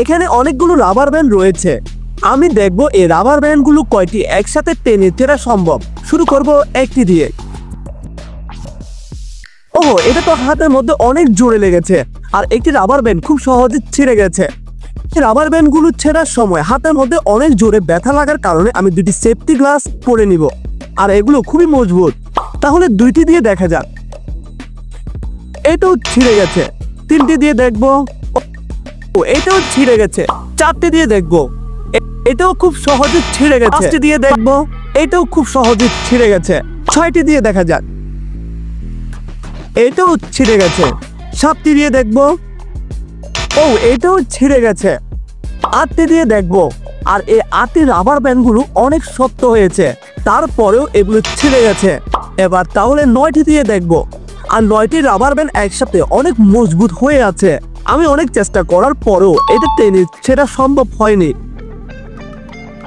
এখানে অনেকগুলো rubber band রয়েছে। আমি দেখব এই রাবার ব্যান্ডগুলো কয়টি একসাথে টেনে ছেঁড়া সম্ভব। শুরু করব একটি দিয়ে। ওহো, এটা তো হাতের মধ্যে অনেক জোরে লেগেছে, আর একটি রাবার ব্যান্ড খুব সহজে ছিঁড়ে গেছে। রাবার ব্যান্ডগুলো ছেঁড়ার সময় হাতের মধ্যে অনেক জোরে ব্যথা লাগার কারণে আমি দুটি সেফটি গ্লাস পরে নিব, আর এগুলো খুবই মজবুত। তাহলে দুইটি দিয়ে দেখা যাক। এটাও ছিঁড়ে গেছে। তিনটি দিয়ে দেখবো। ও, এটাও ছিঁড়ে গেছে। চারটি দিয়ে দেখবো। এটাও খুব সহজে ছিঁড়ে গেছে। পাঁচটি দিয়ে দেখবো। এটাও খুব সহজে ছিঁড়ে গেছে। ছয়টি দিয়ে দেখা যাক। এটাও ছিঁড়ে গেছে। সাতটি দিয়ে দেখবো। ও, এটাও ছিঁড়ে গেছে। আটটি দিয়ে দেখবো। আর এই আটটি রাবার ব্যান্ডগুলো অনেক শক্ত হয়েছে, তারপরেও এগুলো ছিঁড়ে গেছে। এবার তাহলে নয়টি দিয়ে দেখবো। আর নয়টি রাবার ব্যান্ড একসাথে অনেক মজবুত হয়ে আছে। আমি অনেক চেষ্টা করার পরেও এটা টেনে ছেঁড়া সম্ভব হয়নি।